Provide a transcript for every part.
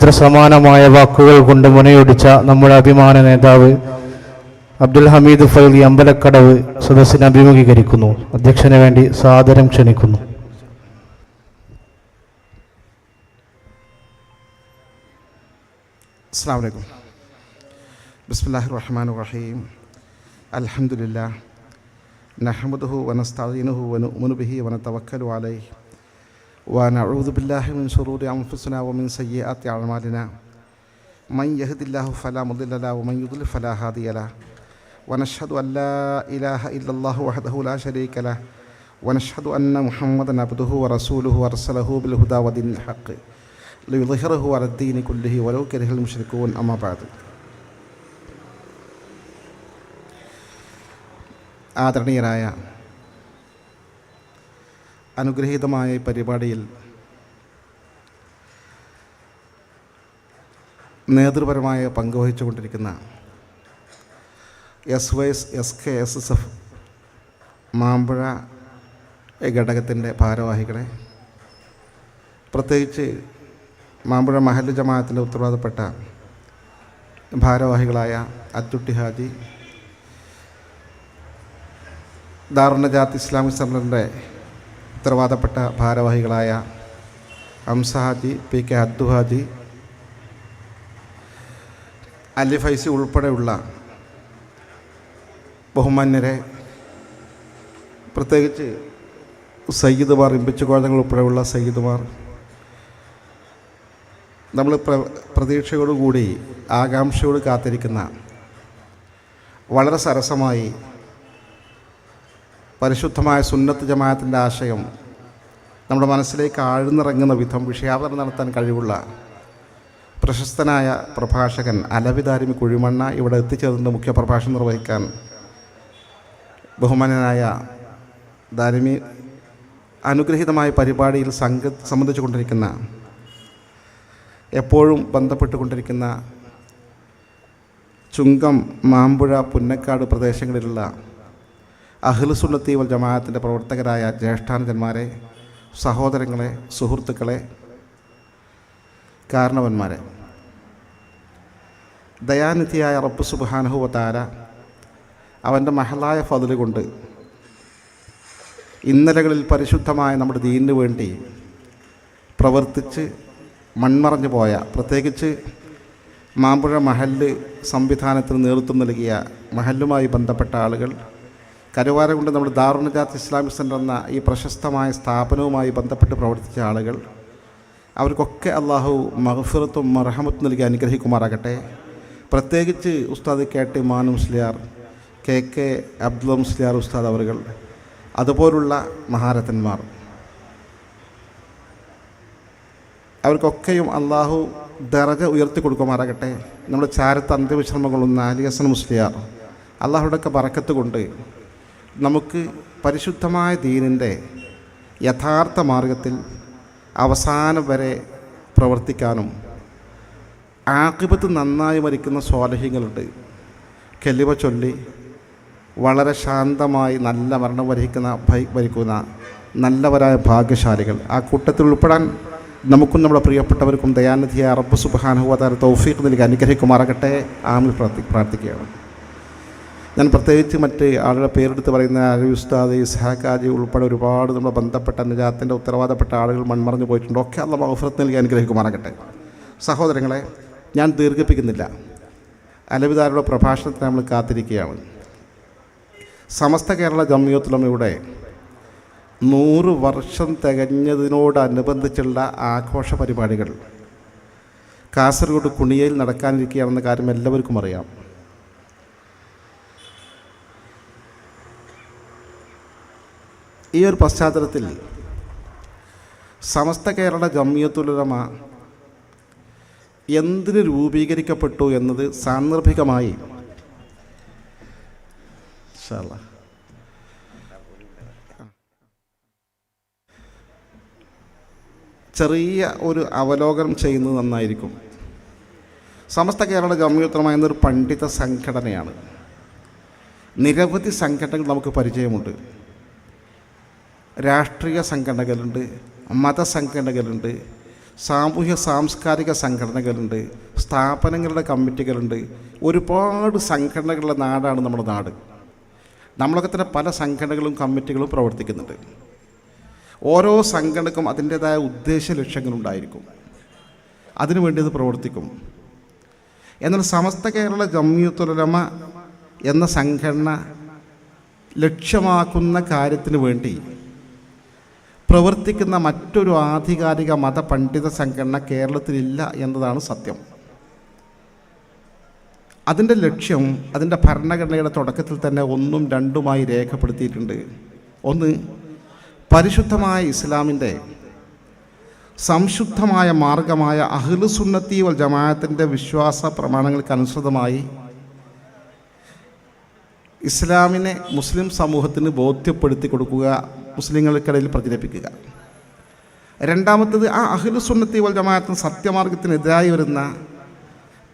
സമാനമായ വാക്കുകൾ കൊണ്ട് മുനയൊടിച്ച നമ്മുടെ അഭിമാന നേതാവ് അബ്ദുൽ ഹമീദ് ഫൈലി അമ്പലക്കടവ് സദസ്സിനെ അഭിമുഖീകരിക്കുന്നു. അധ്യക്ഷന് വേണ്ടി സാദരം ക്ഷണിക്കുന്നു. അസ്സലാമു അലൈക്കും. ബിസ്മില്ലാഹിർ റഹ്മാനിർ റഹീം. അൽഹംദുലില്ലാഹ് നഹ്മദുഹു വനസ്തഈനുഹു വനുഅ്മിനു ബിഹി വനതവക്കലു അലൈഹി വനഊദു ബില്ലാഹി മിൻ ശുറൂരി അൻഫുസിനാ വമിൻ സയ്യിആതി അഅ്മാലിനാ മൻ യഹ്ദില്ലാഹു ഫലാ മുദില്ല ലഹു വമൻ യുദ്ലിൽ ഫലാ ഹാദിയ ലഹു വനശ്ഹദു അൻ ലാ ഇലാഹ ഇല്ലല്ലാഹു വഹ്ദഹു ലാ ശരീക ലഹു വനശ്ഹദു അന്ന മുഹമ്മദൻ അബ്ദുഹു വറസൂലുഹു അർസലഹു ബിൽ ഹുദാ വദീനിൽ ഹഖ് ലിയുദ്ഹിറഹു അലദ്ദീനി കുല്ലിഹി വലൗ കരിഹൽ മുശ്രികൂൻ. അമ്മാ ബഅദ്. ആദരണീയരായ അനുഗ്രഹീതമായ ഈ പരിപാടിയിൽ നേതൃപരമായ പങ്കുവഹിച്ചുകൊണ്ടിരിക്കുന്ന SKSSF മാമ്പുഴ ഘടകത്തിൻ്റെ ഭാരവാഹികളെ, പ്രത്യേകിച്ച് മാമ്പുഴ മഹല്ല് ജമാഅത്തിൻ്റെ ഉത്തരവാദപ്പെട്ട ഭാരവാഹികളായ അത്തുട്ടി ഹാജി, ദാറുന്നജാത്ത് ഇസ്ലാമിക് സെൻ്ററിൻ്റെ ഉത്തരവാദപ്പെട്ട ഭാരവാഹികളായ ഹംസ ഹാജി, PK അദ്ദു ഹാജി, അലി ഫൈസി ഉൾപ്പെടെയുള്ള ബഹുമാന്യരെ, പ്രത്യേകിച്ച് സയ്യിദുമാർ, ഇമ്പിച്ചുകോഴങ്ങൾ ഉൾപ്പെടെയുള്ള സയ്യിദുമാർ, നമ്മൾ പ്രതീക്ഷയോടുകൂടി ആകാംക്ഷയോട് കാത്തിരിക്കുന്ന, വളരെ സരസമായി പരിശുദ്ധമായ സുന്നത്ത് ജമാഅത്തിൻ്റെ ആശയം നമ്മുടെ മനസ്സിലേക്ക് ആഴ്ന്നിറങ്ങുന്ന വിധം വിഷയാവതരണം നടത്താൻ കഴിവുള്ള പ്രശസ്തനായ പ്രഭാഷകൻ അലവി ദാരിമി കുഴിമണ്ണ ഇവിടെ എത്തിച്ചേർന്ന് മുഖ്യ പ്രഭാഷണം നിർവഹിക്കാൻ ബഹുമാനനായ ദാരിമി അനുഗ്രഹീതമായ പരിപാടിയിൽ സംബന്ധിച്ചു കൊണ്ടിരിക്കുന്ന, എപ്പോഴും ബന്ധപ്പെട്ടുകൊണ്ടിരിക്കുന്ന ചുങ്കം, മാമ്പുഴ, പുന്നക്കാട് പ്രദേശങ്ങളിലുള്ള അഹ്ലു സുന്നത്തി വൽ ജമാഅത്തിൻ്റെ പ്രവർത്തകരായ ജ്യേഷ്ഠാനുജന്മാരെ, സഹോദരങ്ങളെ, സുഹൃത്തുക്കളെ, കാരണവന്മാരെ, ദയാനിധിയായ റബ്ബ് സുബ്ഹാനഹു വ തആല അവൻ്റെ മഹലായ ഫദ്ല് കൊണ്ട് ഇന്നലകളിൽ പരിശുദ്ധമായ നമ്മുടെ ദീനിനു വേണ്ടി പ്രവർത്തിച്ച് മൺമറഞ്ഞു പോയ, പ്രത്യേകിച്ച് മാമ്പുഴ മഹല്ല് സംവിധാനത്തിന് നേതൃത്വം നൽകിയ മഹല്ലുമായി ബന്ധപ്പെട്ട ആളുകൾ, കരുവാര കൊണ്ട് നമ്മുടെ ദാറുന്നജാത്ത് ഇസ്ലാമിക് സെൻ്റർ എന്ന ഈ പ്രശസ്തമായ സ്ഥാപനവുമായി ബന്ധപ്പെട്ട് പ്രവർത്തിച്ച ആളുകൾ, അവർക്കൊക്കെ അള്ളാഹു മഗ്ഫിറത്തും മർഹമത്തും നൽകി അനുഗ്രഹിക്കുമാറാകട്ടെ. പ്രത്യേകിച്ച് ഉസ്താദ് KT മാനു മുസ്ലിയാർ, KK അബ്ദുൽ മുസ്ലിയാർ ഉസ്താദ് അവറുകൾ, അതുപോലുള്ള മഹാരഥന്മാർ, അവർക്കൊക്കെയും അള്ളാഹു ദറജ ഉയർത്തി കൊടുക്കുമാറാകട്ടെ. നമ്മുടെ ചാരത്ത് അന്ത്യവിശ്രമങ്ങളുന്ന അലി ഹസൻ മുസ്ലിയാർ, അള്ളാഹുടെയൊക്കെ ബറക്കത്ത് കൊണ്ട് നമുക്ക് പരിശുദ്ധമായ ദീനിൻ്റെ യഥാർത്ഥ മാർഗത്തിൽ അവസാനം വരെ പ്രവർത്തിക്കാനും, ആഖിബത്ത് നന്നായി മരിക്കുന്ന സ്വാലിഹീങ്ങളുണ്ട്, കലിമ ചൊല്ലി വളരെ ശാന്തമായി നല്ല മരണം വരിക്കുന്ന നല്ലവരായ ഭാഗ്യശാലികൾ, ആ കൂട്ടത്തിൽ ഉൾപ്പെടാൻ നമുക്കും നമ്മുടെ പ്രിയപ്പെട്ടവർക്കും ദയാനിധിയായ റബ്ബ് സുബ്ഹാനഹു വ തആല തൗഫീഖ് നൽകി അനുഗ്രഹിക്കുമാറാകട്ടെ. ആമിൽ പ്രാർത്ഥിക്കുകയാണ്. ഞാൻ പ്രത്യേകിച്ച് മറ്റ് ആളുടെ പേരെടുത്ത് പറയുന്ന അലി ഉസ്താദ്, ഇസ്ഹാഖ് ഹാജി ഉൾപ്പെടെ ഒരുപാട് നമ്മുടെ ബന്ധപ്പെട്ട നജാത്തിൻ്റെ ഉത്തരവാദപ്പെട്ട ആളുകൾ മൺമറഞ്ഞു പോയിട്ടുണ്ട്. ഒക്കെ അല്ലാഹു മഗ്ഫിറത്ത് നൽകി അനുഗ്രഹിക്കുമാറാകട്ടെ. സഹോദരങ്ങളെ, ഞാൻ ദീർഘിപ്പിക്കുന്നില്ല. അലവിദാരുടെ പ്രഭാഷണത്തിന് നമ്മൾ കാത്തിരിക്കുകയാണ്. സമസ്ത കേരള ജംഇയ്യത്തുൽ ഉലമയുടെ 100 വർഷം തികഞ്ഞതിനോടനുബന്ധിച്ചുള്ള ആഘോഷ പരിപാടികൾ കാസർഗോഡ് കുണിയയിൽ നടക്കാനിരിക്കുകയാണെന്ന കാര്യം എല്ലാവർക്കും അറിയാം. ഈ ഒരു പശ്ചാത്തലത്തിൽ സമസ്ത കേരള ജംഇയ്യത്തുൽ ഉലമ എന്തിന് രൂപീകരിക്കപ്പെട്ടു എന്നത് സാന്ദർഭികമായി ചെറിയ ഒരു അവലോകനം ചെയ്യുന്നത് നന്നായിരിക്കും. സമസ്ത കേരള ജംഇയ്യത്തുൽ ഉലമ എന്നൊരു പണ്ഡിത സംഘടനയാണ്. നിരവധി സംഘടനകൾ നമുക്ക് പരിചയമുണ്ട്. രാഷ്ട്രീയ സംഘടനകളുണ്ട്, മതസംഘടനകളുണ്ട്, സാമൂഹ്യ സാംസ്കാരിക സംഘടനകളുണ്ട്, സ്ഥാപനങ്ങളുടെ കമ്മിറ്റികളുണ്ട്, ഒരുപാട് സംഘടനകളുടെ നാടാണ് നമ്മുടെ നാട്. നമ്മളൊക്കെ തന്നെ പല സംഘടനകളും കമ്മിറ്റികളും പ്രവർത്തിക്കുന്നുണ്ട്. ഓരോ സംഘടനക്കും അതിൻ്റേതായ ഉദ്ദേശ ലക്ഷ്യങ്ങളുണ്ടായിരിക്കും, അതിനുവേണ്ടി അത് പ്രവർത്തിക്കും. എന്നാൽ സമസ്ത കേരള ജംഇയ്യത്തുൽ ഉലമ എന്ന സംഘടന ലക്ഷ്യമാക്കുന്ന കാര്യത്തിന് വേണ്ടി പ്രവർത്തിക്കുന്ന മറ്റൊരു ആധികാരിക മതപണ്ഡിത സംഘടന കേരളത്തിലില്ല എന്നതാണ് സത്യം. അതിൻ്റെ ലക്ഷ്യം അതിൻ്റെ ഭരണഘടനയുടെ തുടക്കത്തിൽ തന്നെ 1ഉം 2ഉമായി രേഖപ്പെടുത്തിയിട്ടുണ്ട്. ഒന്ന്, പരിശുദ്ധമായ ഇസ്ലാമിൻ്റെ സംശുദ്ധമായ മാർഗമായ അഹ്ലുസുന്നത്തി വൽ ജമാഅത്തിൻ്റെ വിശ്വാസ പ്രമാണങ്ങൾക്കനുസൃതമായി ഇസ്ലാമിനെ മുസ്ലിം സമൂഹത്തിന് ബോധ്യപ്പെടുത്തി കൊടുക്കുക, മുസ്ലിങ്ങൾക്കിടയിൽ പ്രചരിപ്പിക്കുക. രണ്ടാമത്തത്, ആ അഹ്ലുസുന്നത്തി വൽ ജമാഅത്തിന് സത്യമാർഗത്തിനെതിരായി വരുന്ന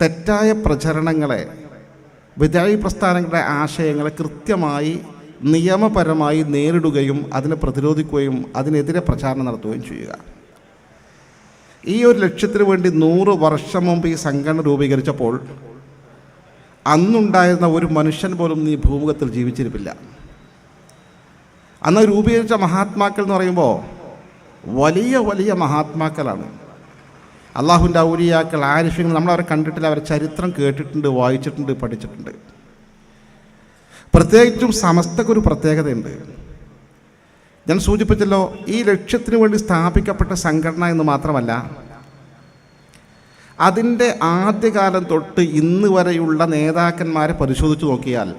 തെറ്റായ പ്രചരണങ്ങളെ, വിദഅി പ്രസ്ഥാനങ്ങളുടെ ആശയങ്ങളെ കൃത്യമായി നിയമപരമായി നേരിടുകയും അതിനെ പ്രതിരോധിക്കുകയും അതിനെതിരെ പ്രചാരണം നടത്തുകയും ചെയ്യുക. ഈ ഒരു ലക്ഷ്യത്തിന് വേണ്ടി 100 വർഷം മുമ്പ് ഈ സംഘടന രൂപീകരിച്ചപ്പോൾ അന്നുണ്ടായിരുന്ന ഒരു മനുഷ്യൻ പോലും ഈ ഭൂമുഖത്തിൽ ജീവിച്ചിരിപ്പില്ല. അന്ന് രൂപീകരിച്ച മഹാത്മാക്കൾ എന്ന് പറയുമ്പോൾ വലിയ വലിയ മഹാത്മാക്കളാണ്. അള്ളാഹുവിൻ്റെ ഔലിയാക്കൾ, ആരിഫ്യങ്ങൾ, നമ്മളവരെ കണ്ടിട്ടില്ല, അവരെ ചരിത്രം കേട്ടിട്ടുണ്ട്, വായിച്ചിട്ടുണ്ട്, പഠിച്ചിട്ടുണ്ട്. പ്രത്യേകിച്ചും സമസ്തക്കൊരു പ്രത്യേകതയുണ്ട്. ഞാൻ സൂചിപ്പിച്ചല്ലോ, ഈ ലക്ഷ്യത്തിന് വേണ്ടി സ്ഥാപിക്കപ്പെട്ട സംഘടന എന്ന് മാത്രമല്ല, അതിൻ്റെ ആദ്യകാലം തൊട്ട് ഇന്ന് വരെയുള്ള നേതാക്കന്മാരെ പരിശോധിച്ച് നോക്കിയാൽ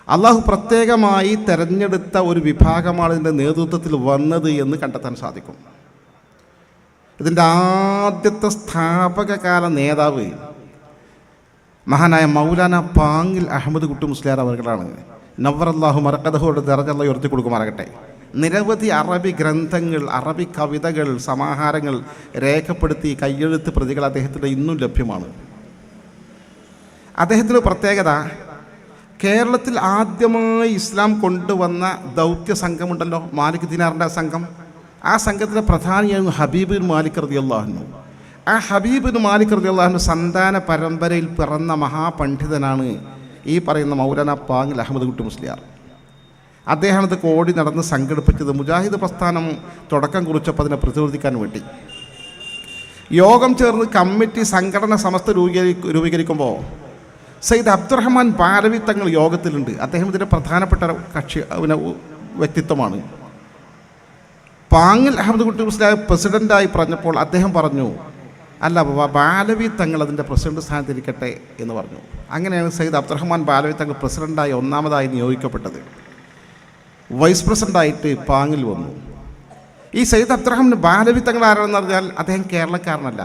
അള്ളാഹു പ്രത്യേകമായി തെരഞ്ഞെടുത്ത ഒരു വിഭാഗമാണ് ഇതിൻ്റെ നേതൃത്വത്തിൽ വന്നത് എന്ന് കണ്ടെത്താൻ സാധിക്കും. ഇതിൻ്റെ ആദ്യത്തെ സ്ഥാപകകാല നേതാവ് മഹാനായ മൗലാന പാങ്ങിൽ അഹമ്മദ് കുട്ടി മുസ്ലിയാർ അവർകളാണ്. നവ്വറല്ലാഹു മർഖദഹുയുടെ ദറജ അല്ലാഹു ഉയർത്തി കൊടുക്കുമാറാകട്ടെ. നിരവധി അറബി ഗ്രന്ഥങ്ങൾ, അറബി കവിതകൾ, സമാഹാരങ്ങൾ രേഖപ്പെടുത്തി കയ്യെഴുത്ത് പ്രതികൾ അദ്ദേഹത്തിൻ്റെ ഇന്നും ലഭ്യമാണ്. അദ്ദേഹത്തിൻ്റെ പ്രത്യേകത, കേരളത്തിൽ ആദ്യമായി ഇസ്ലാം കൊണ്ടുവന്ന ദൗത്യ സംഘമുണ്ടല്ലോ, മാലിക് ദിനാറിൻ്റെ സംഘം. ആ സംഘത്തിലെ പ്രധാനിയായിരുന്നു ഹബീബ് ബിൻ മാലിക് റളിയല്ലാഹു അൻഹു. ആ ഹബീബ് ബിൻ മാലിക് റളിയല്ലാഹു അൻഹു സന്താന പരമ്പരയിൽ പിറന്ന മഹാപണ്ഡിതനാണ് ഈ പറയുന്ന മൗലാന പാങ്ങിൽ അഹമ്മദ് കുട്ടി മുസ്ലിയാർ. അദ്ദേഹത്തെ കോടി നടന്ന് സംഘടിപ്പിച്ചത് മുജാഹിദ് പ്രസ്ഥാനം തുടക്കം കുറിച്ചപ്പോൾ അതിനെ പ്രതിരോധിക്കാൻ വേണ്ടി യോഗം ചേർന്ന് കമ്മിറ്റി സംഘടന സമസ്ത രൂപീകരിക്കുമ്പോൾ സയ്യിദ് അബ്ദുറഹ്മാൻ ബാലവി തങ്ങൾ യോഗത്തിലുണ്ട്. അദ്ദേഹം ഇതിൻ്റെ പ്രധാനപ്പെട്ട വ്യക്തിത്വമാണ്. പാങ്ങിൽ അഹമ്മദ് കുട്ടി മുസ്ലിയാർ പ്രസിഡൻ്റായി പറഞ്ഞപ്പോൾ അദ്ദേഹം പറഞ്ഞു, അല്ല ബാലവി തങ്ങൾ അതിൻ്റെ പ്രസിഡന്റ് സ്ഥാനത്തിരിക്കട്ടെ എന്ന് പറഞ്ഞു. അങ്ങനെയാണ് സയ്യിദ് അബ്ദുറഹ്മാൻ ബാലവി തങ്ങൾ പ്രസിഡൻ്റായി ഒന്നാമതായി നിയോഗിക്കപ്പെട്ടത്. വൈസ് പ്രസിഡൻ്റായിട്ട് പാങ്ങിൽ വന്നു. ഈ സയ്യിദ് അബ്ദുറഹ്മാൻ ബാലവി തങ്ങൾ ആരാണെന്ന് പറഞ്ഞാൽ അദ്ദേഹം കേരളക്കാരനല്ല.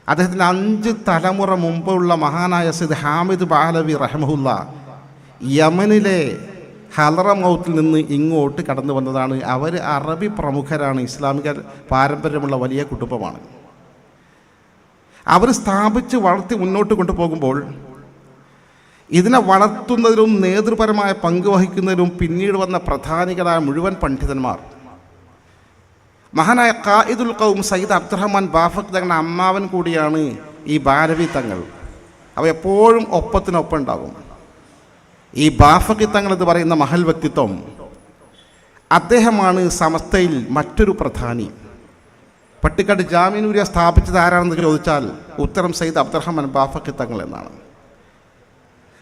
അദ്ദേഹത്തിന് 5 തലമുറ മുമ്പുള്ള മഹാനായ സയ്യിദ് ഹാമിദ് ബാലവി റഹ്മഹുല്ല യമനിലെ ഹലറമൗത്തിൽ നിന്ന് ഇങ്ങോട്ട് കടന്നു വന്നതാണ്. അവർ അറബി പ്രമുഖരാണ്, ഇസ്ലാമിക പാരമ്പര്യമുള്ള വലിയ കുടുംബമാണ്. അവർ സ്ഥാപിച്ച് വളർത്തി മുന്നോട്ട് കൊണ്ടുപോകുമ്പോൾ ഇതിനെ വളർത്തുന്നതിലും നേതൃപരമായ പങ്ക് വഹിക്കുന്നതിലും പിന്നീട് വന്ന പ്രധാനികളായ മുഴുവൻ പണ്ഡിതന്മാർ, മഹാനായ ഖായിദുൽ ഖൗം സയ്യിദ് അബ്ദുറഹ്മാൻ ബാഫഖ് തങ്ങളുടെ അമ്മാവൻ കൂടിയാണ് ഈ ബാലവി തങ്ങൾ. അവ എപ്പോഴും ഒപ്പത്തിനൊപ്പം ഉണ്ടാകും. ഈ ബാഫഖ് തങ്ങൾ എന്ന് പറയുന്ന മഹൽ വ്യക്തിത്വം, അദ്ദേഹമാണ് സമസ്തയിൽ മറ്റൊരു പ്രധാനി. പട്ടിക്കാട് ജാമിനൂരിയ സ്ഥാപിച്ചത് ആരാണെന്ന് ചോദിച്ചാൽ ഉത്തരം സയ്യിദ് അബ്ദുറഹ്മാൻ ബാഫഖ് തങ്ങൾ എന്നാണ്.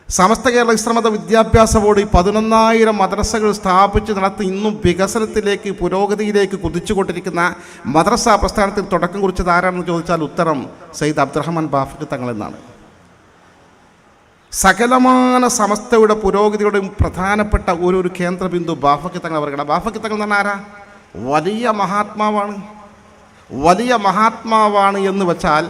സമസ്ത കേരള ഇസ്ലാം മത വിദ്യാഭ്യാസ ബോർഡ് 11,000 മദ്രസകൾ സ്ഥാപിച്ച് നടത്തി ഇന്നും വികസനത്തിലേക്ക്, പുരോഗതിയിലേക്ക് കുതിച്ചുകൊണ്ടിരിക്കുന്ന മദ്രസ പ്രസ്ഥാനത്തിൽ തുടക്കം കുറിച്ചത് ആരാണെന്ന് ചോദിച്ചാൽ ഉത്തരം സയ്യിദ് അബ്ദുറഹ്മാൻ ബാഫഖ് തങ്ങൾ എന്നാണ്. സകലമാന സമസ്തയുടെ പുരോഗതിയുടെയും പ്രധാനപ്പെട്ട ഒരു കേന്ദ്രബിന്ദു ബാഫഖ് തങ്ങൾ അവർക്കാണ്. ബാഫഖ് തങ്ങൾ എന്ന് പറഞ്ഞാൽ ആരാ? വലിയ മഹാത്മാവാണ്. വലിയ മഹാത്മാവാണ് എന്ന് വച്ചാൽ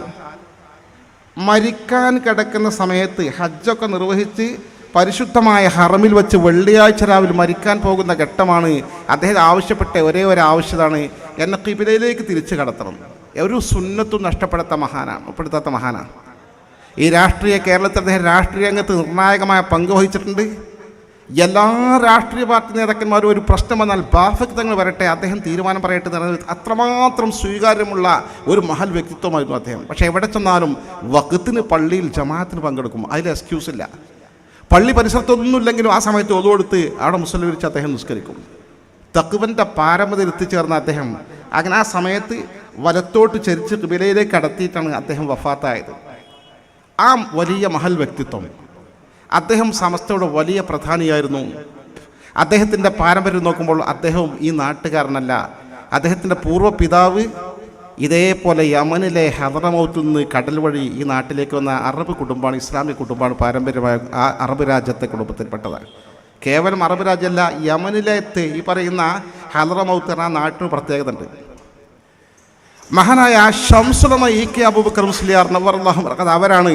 മരിക്കാൻ കിടക്കുന്ന സമയത്ത് ഹജ്ജൊക്കെ നിർവഹിച്ച് പരിശുദ്ധമായ ഹറമിൽ വെച്ച് വെള്ളിയാഴ്ച രാവിലെ മരിക്കാൻ പോകുന്ന ഘട്ടമാണ്. അദ്ദേഹം ആവശ്യപ്പെട്ട ഒരേ ഒരു ആവശ്യതാണ്, എന്നെ ഖിബിലയിലേക്ക് തിരിച്ചു കടത്തണം. ഒരു സുന്നത്തും നഷ്ടപ്പെടുത്താത്ത മഹാനാണ്. ഈ കേരളത്തിൽ അദ്ദേഹം രാഷ്ട്രീയ രംഗത്ത് നിർണായകമായ പങ്ക് വഹിച്ചിട്ടുണ്ട്. എല്ലാ രാഷ്ട്രീയ പാർട്ടി നേതാക്കന്മാരും ഒരു പ്രശ്നം വന്നാൽ ബാഫഖ് തങ്ങൾ വരട്ടെ, അദ്ദേഹം തീരുമാനം പറയട്ടെ എന്ന് പറയുന്നത് അത്രമാത്രം സ്വീകാര്യമുള്ള ഒരു മഹൽ വ്യക്തിത്വമായിരുന്നു അദ്ദേഹം. പക്ഷേ എവിടെ ചെന്നാലും വഖത്തിന് പള്ളിയിൽ ജമാഅത്തിന് പങ്കെടുക്കും, അതിൽ എക്സ്ക്യൂസ് ഇല്ല. പള്ളി പരിസരത്തൊന്നുമില്ലെങ്കിലും ആ സമയത്ത് ഒതുകൊടുത്ത് അവിടെ മുസ്ലിം വിരിച്ച് അദ്ദേഹം നിസ്കരിക്കും. തഖ്വൻ്റെ പാരമ്പര്യത്തിൽ എത്തിച്ചേർന്ന അദ്ദേഹം അങ്ങനെ ആ സമയത്ത് വലത്തോട്ട് ചരിച്ച് ഖിബലയിലേക്ക് കടത്തിയിട്ടാണ് അദ്ദേഹം വഫാത്തായത്. ആ വലിയ മഹൽ വ്യക്തിത്വം, അദ്ദേഹം സമസ്തയുടെ വലിയ പ്രധാനിയായിരുന്നു. അദ്ദേഹത്തിൻ്റെ പാരമ്പര്യം നോക്കുമ്പോൾ അദ്ദേഹവും ഈ നാട്ടുകാരനല്ല. അദ്ദേഹത്തിൻ്റെ പൂർവ്വ പിതാവ് ഇതേപോലെ യമനിലെ ഹദറമൗത്തിൽ നിന്ന് കടൽ വഴി ഈ നാട്ടിലേക്ക് വന്ന അറബ് കുടുംബമാണ്, ഇസ്ലാമിക് കുടുംബമാണ്, പാരമ്പര്യമായ ആ അറബ് രാജ്യത്തെ കുടുംബത്തിൽപ്പെട്ടതാണ്. കേവലം അറബ് രാജ്യമല്ല, യമനിലേക്ക് ഈ പറയുന്ന ഹദറമൗത്ത് എന്ന നാട്ടിന് പ്രത്യേകത ഉണ്ട്. മഹാനായ ശംസുൽ ഉലമ ഇ കെ അബൂബക്കർ മുസ്ലിയാർ നവ്വറല്ലാഹു ബറകാത അവരാണ്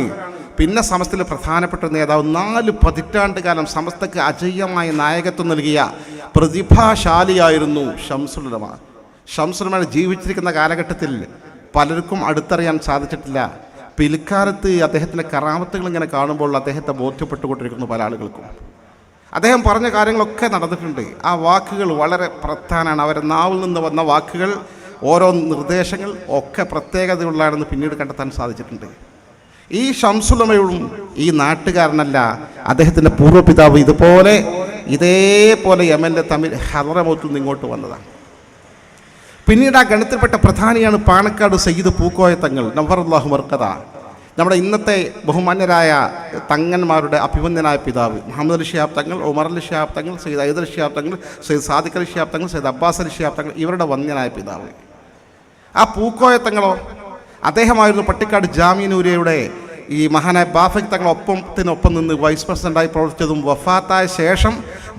പിന്നെ സമസ്തയിലെ പ്രധാനപ്പെട്ട നേതാവ്. 4 പതിറ്റാണ്ട് കാലം സമസ്തക്ക് അജയ്യമായ നായകത്വം നൽകിയ പ്രതിഭാശാലിയായിരുന്നു ശംസുൽ ഉലമ. ശംസുൽ ഉലമ ജീവിച്ചിരിക്കുന്ന കാലഘട്ടത്തിൽ പലർക്കും അടുത്തറിയാൻ സാധിച്ചിട്ടില്ല. പിൽക്കാലത്ത് അദ്ദേഹത്തിൻ്റെ കറാമത്തുകൾ ഇങ്ങനെ കാണുമ്പോൾ അദ്ദേഹത്തെ ബോധ്യപ്പെട്ടുകൊണ്ടിരിക്കുന്നു പല ആളുകൾക്കും. അദ്ദേഹം പറഞ്ഞ കാര്യങ്ങളൊക്കെ നടന്നിട്ടുണ്ട്. ആ വാക്കുകൾ വളരെ പ്രധാനമാണ്. അവരുടെ നാവിൽ നിന്ന് വന്ന വാക്കുകൾ, ഓരോ നിർദ്ദേശങ്ങൾ ഒക്കെ പ്രത്യേകതയുള്ളതാണെന്ന് പിന്നീട് കണ്ടെത്താൻ സാധിച്ചിട്ടുണ്ട്. ഈ ശംസുൽ ഉലമയും ഈ നാട്ടുകാരനല്ല, അദ്ദേഹത്തിൻ്റെ പൂർവ്വപിതാവ് ഇതേപോലെ യമനിലെ തമിഴ് ഹദറമൗത്തിൽ നിന്ന് ഇങ്ങോട്ട് വന്നതാണ്. പിന്നീട് ആ ഗണത്തിൽപ്പെട്ട പ്രധാനിയാണ് പാണക്കാട് സയ്യിദ് പൂക്കോയ തങ്ങൾ നവ്വറല്ലാഹു ബറകാത. നമ്മുടെ ഇന്നത്തെ ബഹുമാന്യരായ തങ്ങന്മാരുടെ അഭിമന്യനായ പിതാവ് മുഹമ്മദ് അലി ശിഹാബ് തങ്ങൾ, ഉമർ അലി ശിഹാബ് തങ്ങൾ, സയ്യിദ് അയ്ദർ അലി ശിഹാബ് തങ്ങൾ, സയ്യിദ് സാദിഖ് അലി ശിഹാബ് തങ്ങൾ, സയ്യിദ് അബ്ബാസ് അലി ശിഹാബ് തങ്ങൾ, ഇവരുടെ വന്യനായ പിതാവ്. ആ പൂക്കോയ തങ്ങളോ അദ്ദേഹമായിരുന്നു പട്ടിക്കാട് ജാമിയനൂരിയുടെ ഈ മഹാനായ ബാഫഖ് തങ്ങൾ ഒപ്പത്തിനൊപ്പം നിന്ന് വൈസ് പ്രസിഡൻ്റായി പ്രവർത്തിച്ചതും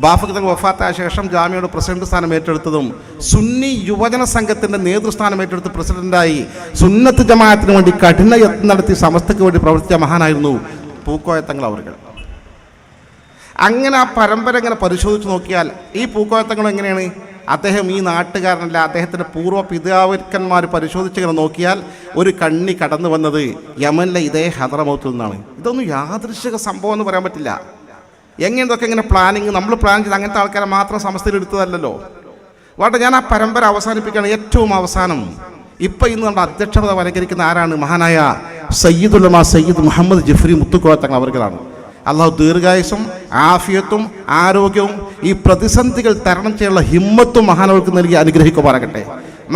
ബാഫഖ് തങ്ങൾ വഫാത്തായ ശേഷം ജാമിയയുടെ പ്രസിഡന്റ് സ്ഥാനം ഏറ്റെടുത്തതും സുന്നി യുവജന സംഘത്തിൻ്റെ നേതൃസ്ഥാനം ഏറ്റെടുത്ത് പ്രസിഡന്റായി സുന്നത്ത് ജമാഅത്തിന് വേണ്ടി കഠിന യത്നം നടത്തി സമസ്തയ്ക്ക് വേണ്ടി പ്രവർത്തിച്ച മഹാനായിരുന്നു പൂക്കോയ തങ്ങൾ അവർ. അങ്ങനെ ആ പരമ്പര ഇങ്ങനെ പരിശോധിച്ച് നോക്കിയാൽ ഈ പൂക്കോയ തങ്ങൾ എങ്ങനെയാണ്? അദ്ദേഹം ഈ നാട്ടുകാരനല്ല, അദ്ദേഹത്തിൻ്റെ പൂർവ്വ പിതാക്കന്മാർ പരിശോധിച്ചിങ്ങനെ നോക്കിയാൽ ഒരു കണ്ണി കടന്നു വന്നത് യമനിലെ ഇതേ ഹദറമൗത്തിൽ നിന്നാണ്. ഇതൊന്നും യാദൃശ്ചിക സംഭവം എന്ന് പറയാൻ പറ്റില്ല. ഇതൊക്കെ ഇങ്ങനെ പ്ലാനിങ് നമ്മൾ പ്ലാൻ ചെയ്ത് അങ്ങനത്തെ ആൾക്കാരെ മാത്രം സമസ്തയിൽ എടുത്തതല്ലല്ലോ. വാട്ടെ, ഞാൻ ആ പരമ്പര അവസാനിപ്പിക്കുകയാണ്. ഏറ്റവും അവസാനം ഇപ്പം ഇന്ന് നമ്മുടെ അധ്യക്ഷത അലങ്കരിക്കുന്ന ആരാണ്? മഹാനായ സയ്യിദുൽ ഉലമ സയ്യിദ് മുഹമ്മദ് ജിഫ്രി മുത്തുക്കോയ തങ്ങൾ അവർകളാണ്. അള്ളാഹു ദീർഘായുസ്സും ആഫിയത്തും ആരോഗ്യവും ഈ പ്രതിസന്ധികൾ തരണം ചെയ്യാനുള്ള ഹിമ്മത്തും മഹാനവർക്ക് നൽകി അനുഗ്രഹിക്കുമാറാകട്ടെ.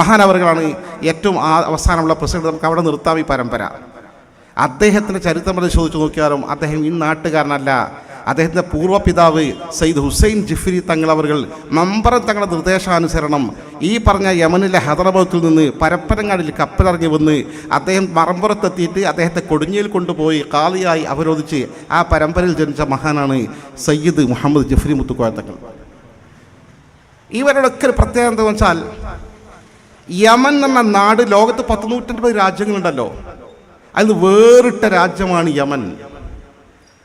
മഹാനവറുകളാണ് ഏറ്റവും അവസാനമുള്ള പ്രസിഡന്റ്. നമുക്ക് അവിടെ നിർത്താം ഈ പരമ്പര. അദ്ദേഹത്തിൻ്റെ ചരിത്രം പരിശോധിച്ച് നോക്കിയാലും അദ്ദേഹം ഈ നാട്ടുകാരനല്ല. അദ്ദേഹത്തിൻ്റെ പൂർവ്വ പിതാവ് സയ്യിദ് ഹുസൈൻ ജിഫ്രി തങ്ങൾ അവർ മമ്പറം തങ്ങളുടെ നിർദ്ദേശാനുസരണം ഈ പറഞ്ഞ യമനിലെ ഹദറമൗത്തിൽ നിന്ന് പരപ്പനങ്ങാടിൽ കപ്പലിറങ്ങി വന്ന് അദ്ദേഹം മറമ്പുറത്തെത്തിയിട്ട് അദ്ദേഹത്തെ കൊടിഞ്ഞിയിൽ കൊണ്ടുപോയി ഖാദിയായി അവരോധിച്ച് ആ പരമ്പരയിൽ ജനിച്ച മഹാനാണ് സയ്യിദ് മുഹമ്മദ് ജിഫ്രി മുത്തുക്കോയ തങ്ങൾ. ഇവരുടെയൊക്കെ ഒരു പ്രത്യേകത എന്താണെന്ന് വെച്ചാൽ, യമൻ എന്ന നാട് ലോകത്ത് 150 രാജ്യങ്ങളുണ്ടല്ലോ, അതിൽ വേറിട്ട രാജ്യമാണ് യമൻ.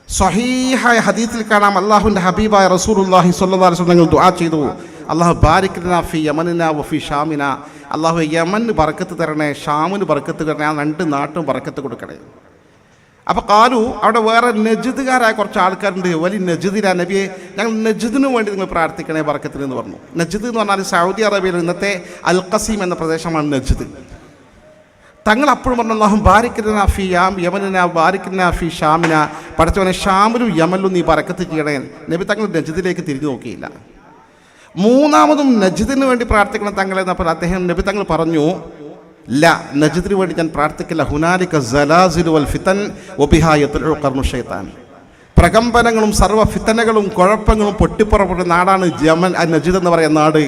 സ്വഹീഹായ ഹദീസിൽ കാണാം, അള്ളാഹുവിൻ്റെ ഹബീബായ റസൂലുള്ളാഹി സ്വല്ലല്ലാഹു അലൈഹി വസല്ലം ദുആ ചെയ്തു, അള്ളാഹു ബാരിക് ലനാ ഫി യമനിനാ വഫി ഷാമിന. അള്ളാഹു യമന് ബർക്കത്ത് തരണേ, ഷാമിന് ബർക്കത്ത് തരണേ, ആ 2 നാട്ടും ബർക്കത്ത് കൊടുക്കണേ. അപ്പോൾ കാലു അവിടെ വേറെ നജിദുകാരായ കുറച്ച് ആൾക്കാരുണ്ട്. വലിയ നജിദിനാ നബിയെ, ഞങ്ങൾ നജിദിനു വേണ്ടി നിങ്ങൾ പ്രാർത്ഥിക്കണേ ബർക്കത്തിന് എന്ന് പറഞ്ഞു. നജിദ് എന്ന് പറഞ്ഞാൽ സൗദി അറേബ്യയിൽ ഇന്നത്തെ അൽ ഖസീം എന്ന പ്രദേശമാണ് നജിദ്. തങ്ങൾ അപ്പോഴും പറഞ്ഞു, അല്ലാഹു ബാരിക് ലനാ ഫി യമനിന ബാരിക് ലനാ ഫി ഷാമിന. പഠിച്ചവനെ ഷാമിലും യമനിലും നീ ബറക്കത്ത് ചെയ്യണേ. നബി തങ്ങൾ നജിദിലേക്ക് തിരിഞ്ഞു നോക്കിയില്ല. മൂന്നാമതും നജിദിന് വേണ്ടി പ്രാർത്ഥിക്കണം തങ്ങളെന്നപ്പോൾ നബി തങ്ങൾ പറഞ്ഞു, ല, നജിദിന് വേണ്ടി ഞാൻ പ്രാർത്ഥിക്കില്ല. ഹുനാലിക സലാസിലു വൽ ഫിതൻ വബിഹാ യത്ലഉ ഖർനു ശൈത്താൻ. പ്രകമ്പനങ്ങളും സർവ്വ ഫിത്തനകളും കുഴപ്പങ്ങളും പൊട്ടിപ്പുറപ്പെടുന്ന നാടാണ് നജിദ് എന്ന് പറയുന്ന നാട്.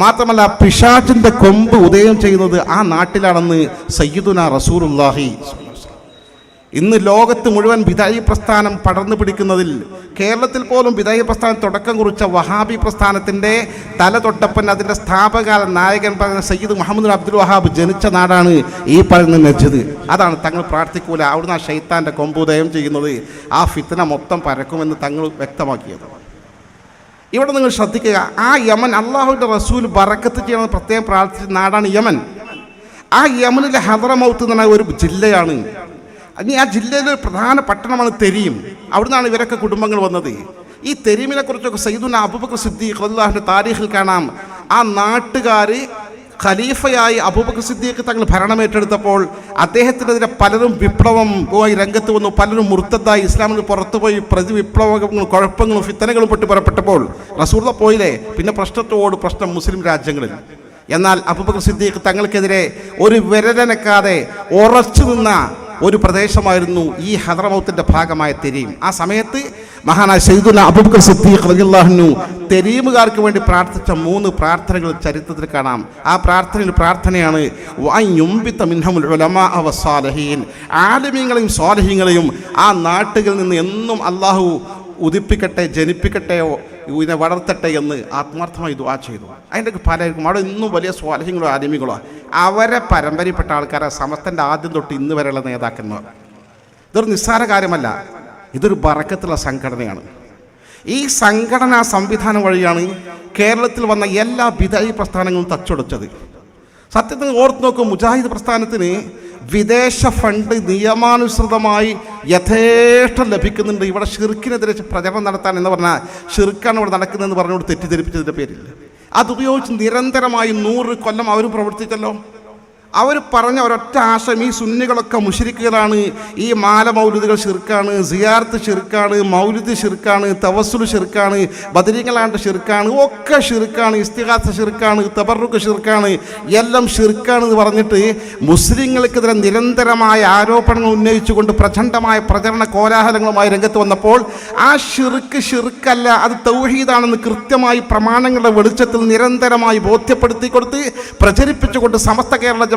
മാത്രമല്ല പിശാചിൻ്റെ കൊമ്പ് ഉദയം ചെയ്യുന്നത് ആ നാട്ടിലാണെന്ന് സയ്യിദുനാ റസൂലുള്ളാഹി. ഇന്ന് ലോകത്ത് മുഴുവൻ ബിദഈ പ്രസ്ഥാനം പടർന്നു പിടിക്കുന്നതിൽ കേരളത്തിൽ പോലും ബിദഈ പ്രസ്ഥാനം തുടക്കം കുറിച്ച വഹാബി പ്രസ്ഥാനത്തിൻ്റെ തലതൊട്ടപ്പൻ, അതിൻ്റെ സ്ഥാപക നായകൻ പറയുന്ന സയ്യിദ് മുഹമ്മദ് അബ്ദുൽ വഹാബ് ജനിച്ച നാടാണ് ഈ പറയുന്ന നജിദ്. അതാണ് തങ്ങൾ പ്രാർത്ഥിക്കൂല, അവിടുന്ന് ആ ശൈത്താൻ്റെ കൊമ്പ് ഉദയം ചെയ്യുന്നത്, ആ ഫിത്ന മൊത്തം പരക്കുമെന്ന് തങ്ങൾ വ്യക്തമാക്കിയത്. ഇവിടെ നിങ്ങൾ ശ്രദ്ധിക്കുക, ആ യമൻ അള്ളാഹുവിൻ്റെ റസൂൽ ബറക്കത്ത് ചെയ്യണമെന്ന് പ്രത്യേകം പ്രാർത്ഥിച്ച നാടാണ് യമൻ. ആ യമനിലെ ഹദറമൗത്ത് എന്ന് പറഞ്ഞ ഒരു ജില്ലയാണ്. ഇനി ആ ജില്ലയിലെ ഒരു പ്രധാന പട്ടണമാണ് തെരീം. അവിടുന്നാണ് ഇവരൊക്കെ കുടുംബങ്ങൾ വന്നത്. ഈ തെരീമിനെ കുറിച്ചൊക്കെ സയ്യിദുനാ അബൂബക്കർ സിദ്ദീഖ് റളിയല്ലാഹുവിന്റെ താരീഖിൽ കാണാം. ആ നാട്ടുകാർ ഖലീഫയായി അബൂബക്കർ സിദ്ദീഖ് തങ്ങൾ ഭരണമേറ്റെടുത്തപ്പോൾ അദ്ദേഹത്തിനെതിരെ പലരും വിപ്ലവമായി രംഗത്ത് വന്നു. പലരും മുർത്തദ്ദായി ഇസ്ലാമിന് പുറത്തുപോയി വിപ്ലവങ്ങളും കുഴപ്പങ്ങളും ഫിത്തനകളും പെട്ട് പുറപ്പെട്ടപ്പോൾ റസൂലുള്ളാഹി പോയില്ലേ? പിന്നെ പ്രശ്നത്തോട് പ്രശ്നം മുസ്ലിം രാജ്യങ്ങളിൽ. എന്നാൽ അബൂബക്കർ സിദ്ദീഖ് തങ്ങൾക്കെതിരെ ഒരു വിരലനക്കാതെ ഉറച്ചു നിന്ന ഒരു പ്രദേശമായിരുന്നു ഈ ഹദ്റമൗത്തിന്റെ ഭാഗമായ തെരീം. ആ സമയത്ത് മഹാനായ സയ്യിദുനാ അബൂബക്കർ സിദ്ദീഖ് റളിയല്ലാഹു അൻഹു തെരീമുകാർക്ക് വേണ്ടി പ്രാർത്ഥിച്ച 3 പ്രാർത്ഥനകൾ ചരിത്രത്തിൽ കാണാം. ആ പ്രാർത്ഥനയാണ് വഅയ്യുംബിത മിൻഹുൽ ഉലമാ വസ്സാലിഹീൻ, ആലിമീങ്ങളെയും സ്വാലിഹീങ്ങളെയും ആ നാട്ടുകളിൽ നിന്ന് എന്നും അള്ളാഹു ഉദിപ്പിക്കട്ടെ, ജനിപ്പിക്കട്ടെയോ, ഇതിനെ വളർത്തട്ടെ എന്ന് ആത്മാർത്ഥമായി ദുആ ചെയ്തു. അതിൻ്റെ പലർക്കും അവിടെ ഇന്നും വലിയ സ്വാലിഹീങ്ങളോ ആലിമീങ്ങളോ അവരെ പരമ്പരയിൽപ്പെട്ട ആൾക്കാരെ സമസ്തൻ്റെ ആദ്യം തൊട്ട് ഇന്ന് വരെയുള്ള നേതാക്കന്മാർ. ഇതൊരു നിസ്സാര കാര്യമല്ല, ഇതൊരു ബറക്കത്തുള്ള സംഘടനയാണ്. ഈ സംഘടനാ സംവിധാനം വഴിയാണ് കേരളത്തിൽ വന്ന എല്ലാ ബിദഈ പ്രസ്ഥാനങ്ങളും തച്ചുടച്ചത്. സത്യത്തിൽ ഓർത്ത് നോക്കും, മുജാഹിദ് പ്രസ്ഥാനത്തിന് വിദേശ ഫണ്ട് നിയമാനുസൃതമായി യഥേഷ്ടം ലഭിക്കുന്നുണ്ട്. ഇവിടെ ഷിർക്കിനെതിരെ പ്രചരണം നടത്താൻ എന്ന് പറഞ്ഞാൽ ഷിർക്കാണ് ഇവിടെ നടക്കുന്നതെന്ന് പറഞ്ഞുകൊണ്ട് തെറ്റിദ്ധരിപ്പിച്ചതിൻ്റെ പേരിൽ അതുപയോഗിച്ച് നിരന്തരമായി 100 കൊല്ലം അവർ പ്രവർത്തിച്ചല്ലോ. അവർ പറഞ്ഞ ഒരൊറ്റ ആശയം, ഈ സുന്നികളൊക്കെ മുശ്രിക്കുകളാണ്, ഈ മാല മൗലിദുകൾ ഷിർക്കാണ്, സിയാറത്ത് ഷിർക്കാണ്, മൗലിദ് ഷിർക്കാണ്, തവസ്സുൽ ഷിർക്കാണ്, ബദരീങ്ങളാണ്ട് ഷിർക്കാണ്, ഒക്കെ ഷിർക്കാണ്, ഇസ്തിഗാസ ഷിർക്കാണ്, തബറുക്ക് ഷിർക്കാണ്, എല്ലാം ഷിർക്കാണെന്ന് പറഞ്ഞിട്ട് മുസ്ലിങ്ങൾക്കെതിരെ നിരന്തരമായ ആരോപണങ്ങൾ ഉന്നയിച്ചുകൊണ്ട് പ്രചണ്ഡമായ പ്രചരണ കോലാഹലങ്ങളുമായി രംഗത്ത് വന്നപ്പോൾ ആ ഷിർക്കല്ല, അത് തൗഹീദാണെന്ന് കൃത്യമായി പ്രമാണങ്ങളുടെ വെളിച്ചത്തിൽ നിരന്തരമായി ബോധ്യപ്പെടുത്തി കൊടുത്ത് പ്രചരിപ്പിച്ചുകൊണ്ട് സമസ്ത കേരള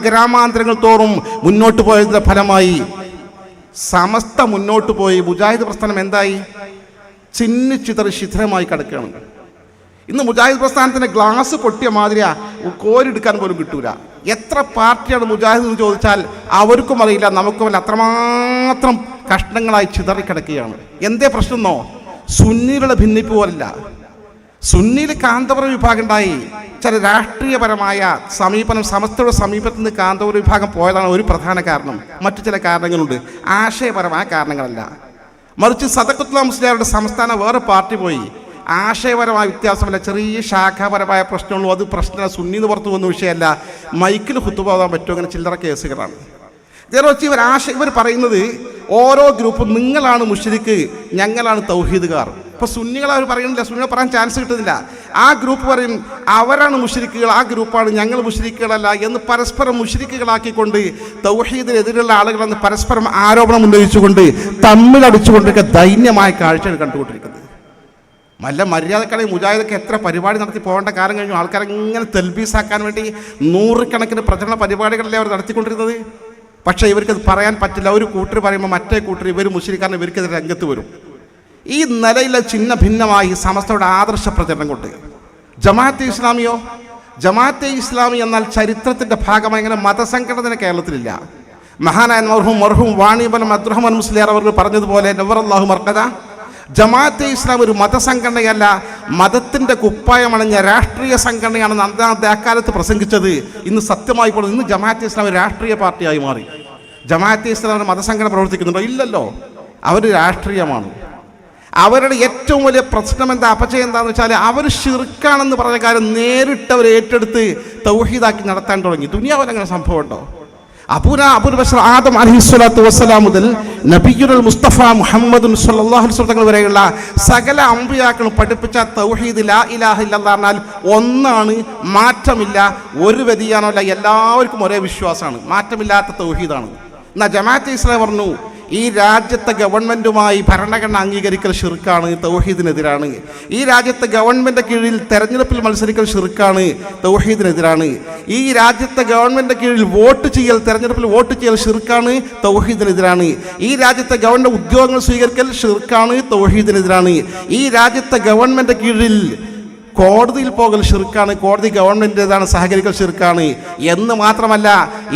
ഗ്രാമാന്തരങ്ങൾ തോറും മുന്നോട്ട് പോയതിന്റെ ഫലമായി സമസ്ത മുന്നോട്ട് പോയി. മുജാഹിദ് പ്രസ്ഥാനം എന്തായി? ചിന്നിച്ചിതറി ശിഥിലമായി കിടക്കുകയാണ്. ഇന്ന് മുജാഹിദ് പ്രസ്ഥാനത്തിന് ഗ്ലാസ് പൊട്ടിയ മാതിരിയാ, കോരിയെടുക്കാൻ പോലും കിട്ടൂല. എത്ര പാർട്ടിയാണ് മുജാഹിദ് എന്ന് ചോദിച്ചാൽ അവർക്കും അറിയില്ല, നമുക്കുമല്ല. അത്രമാത്രം കഷ്ണങ്ങളായി ചിതറിക്കിടക്കുകയാണ്. എന്തേ പ്രശ്നം എന്നോ? സുന്നികളുടെ ഭിന്നിപ്പ് പോലല്ല. സുന്നിയിൽ കാന്തപുര വിഭാഗം ഉണ്ടായി. ചില രാഷ്ട്രീയപരമായ സമീപനം, സമസ്തയുടെ സമീപത്തിൽ നിന്ന് കാന്തപുര വിഭാഗം പോയതാണ് ഒരു പ്രധാന കാരണം. മറ്റു ചില കാരണങ്ങളുണ്ട്, ആശയപരമായ കാരണങ്ങളല്ല. മറിച്ച് സദഖത്തുൽ മുസ്ലിയാരുടെ സംസ്ഥാന വേറെ പാർട്ടി പോയി. ആശയപരമായ വ്യത്യാസമല്ല, ചെറിയ ശാഖാപരമായ പ്രശ്നമുള്ളൂ. അത് പ്രശ്നം സുന്നിന്ന് പുറത്തു പോകുന്ന വിഷയമല്ല. മൈക്കിൽ ഖുതുബ ഓതാൻ പറ്റും, അങ്ങനെ ചില്ലറ കേസുകളാണ്. ഇതേവച്ച് ഇവർ പറയുന്നത് ഓരോ ഗ്രൂപ്പും നിങ്ങളാണ് മുശ്രിക്ക്, ഞങ്ങളാണ് തൗഹീദുകാർ. ഇപ്പോൾ സുന്നികൾ അവർ പറയുന്നില്ല, സുന്നികൾ പറയാൻ ചാൻസ് കിട്ടുന്നില്ല. ആ ഗ്രൂപ്പ് പറയും അവരാണ് മുശ്രിക്കുകൾ, ആ ഗ്രൂപ്പാണ് ഞങ്ങൾ മുശ്രിക്കുകളല്ല എന്ന് പരസ്പരം മുശ്രിക്കുകളാക്കിക്കൊണ്ട് തൗഹീദിനെതിരുള്ള ആളുകളെന്ന് പരസ്പരം ആരോപണം ഉന്നയിച്ചുകൊണ്ട് തമ്മിലടിച്ചുകൊണ്ടൊക്കെ ദൈന്യമായ കാഴ്ചകൾ കണ്ടുകൊണ്ടിരിക്കുന്നത്. നല്ല മര്യാദക്കാണെങ്കിൽ മുജാഹിദൊക്കെ എത്ര പരിപാടി നടത്തി പോകേണ്ട കാലം കഴിഞ്ഞു. ആൾക്കാരെ ഇങ്ങനെ തെൽബീസാക്കാൻ വേണ്ടി 100 കണക്കിന് പ്രചരണ പരിപാടികളല്ലേ അവർ നടത്തിക്കൊണ്ടിരുന്നത്. പക്ഷേ ഇവർക്കത് പറയാൻ പറ്റില്ല. ഒരു കൂട്ടർ പറയുമ്പോൾ മറ്റേ കൂട്ടർ ഇവർ മുശ്രിക്കാരൻ ഇവർക്കെതിരെ രംഗത്ത് വരും. ഈ നിലയിലെ ചിഹ്ന ഭിന്നമായി സമസ്തയുടെ ആദർശ പ്രചരണം കൊണ്ട് ജമാഅത്തെ ഇസ്ലാമി എന്നാൽ ചരിത്രത്തിൻ്റെ ഭാഗമായി ഇങ്ങനെ മതസംഘടന കേരളത്തിലില്ല. മഹാനായ മർഹൂം വാണിബലം അബ്ദുറഹ്മാൻ മുസ്ലിയാർ അവർ പറഞ്ഞതുപോലെ നവറല്ലാഹു മർഖദ, ജമാഅത്തെ ഇസ്ലാം ഒരു മതസംഘടനയല്ല, മതത്തിൻ്റെ കുപ്പായമണഞ്ഞ രാഷ്ട്രീയ സംഘടനയാണെന്ന് അന്നത്തെ അക്കാലത്ത് പ്രസംഗിച്ചത് ഇന്ന് സത്യമായി പോലും. ഇന്ന് ജമാഅത്തെ ഇസ്ലാം ഒരു രാഷ്ട്രീയ പാർട്ടിയായി മാറി. ജമാഅത്തെ ഇസ്ലാമിൻ്റെ മതസംഘടന പ്രവർത്തിക്കുന്നുണ്ടോ? ഇല്ലല്ലോ. അവർ രാഷ്ട്രീയമാണ്. അവരുടെ ഏറ്റവും വലിയ പ്രശ്നം എന്താ, അപചയം എന്താണെന്ന് വെച്ചാൽ അവർ ഷിർക്കാണെന്ന് പറഞ്ഞ കാര്യം നേരിട്ട് അവർ ഏറ്റെടുത്ത് തൗഹീദാക്കി നടത്താൻ തുടങ്ങി. ദുനിയാവിൽ അങ്ങനെ സംഭവം ഉണ്ടോ? അബുൽ ബശർ ആദം അലൈഹിസ്സലാത്തു വസ്സലാം മുതൽ നബിയുൽ മുസ്തഫ മുഹമ്മദ് സ്വല്ലല്ലാഹു അലൈഹി വസല്ലം വരെയുള്ള സകല അമ്പിയാക്കളും പഠിപ്പിച്ച തൗഹീദ് ലാ ഇലാഹ ഇല്ലല്ലാഹ് എന്നാൽ ഒന്നാണ്, മാറ്റമില്ല, ഒരു വ്യതിയാനമല്ല, എല്ലാവർക്കും ഒരേ വിശ്വാസമാണ്, മാറ്റമില്ലാത്ത തൗഹീദാണ്. എന്നാൽ ജമാഅത്തെ ഇസ്ലാം പറഞ്ഞു ഈ രാജ്യത്തെ ഗവൺമെൻറ്റുമായി ഭരണഘടന അംഗീകരിക്കൽ ഷിർക്കാണ്, തൗഹീദിനെതിരാണ്. ഈ രാജ്യത്തെ ഗവൺമെൻറ് കീഴിൽ തെരഞ്ഞെടുപ്പിൽ മത്സരിക്കൽ ഷിർക്കാണ്, തൗഹീദിനെതിരാണ്. ഈ രാജ്യത്തെ ഗവൺമെൻറ് കീഴിൽ വോട്ട് ചെയ്യൽ, തെരഞ്ഞെടുപ്പിൽ വോട്ട് ചെയ്യൽ ഷിർക്കാണ്, തൗഹീദിനെതിരാണ്. ഈ രാജ്യത്തെ ഗവൺമെൻറ് ഉദ്യോഗങ്ങൾ സ്വീകരിക്കൽ ഷിർക്കാണ്, തൗഹീദിനെതിരാണ്. ഈ രാജ്യത്തെ ഗവൺമെൻറ് കീഴിൽ കോടതിയിൽ പോകൽ ഷിർക്കാണ്, കോടതി ഗവൺമെൻറ്റിൻ്റെതാണ്, സഹകരിക്കൽ ഷിർക്കാണ് എന്ന് മാത്രമല്ല,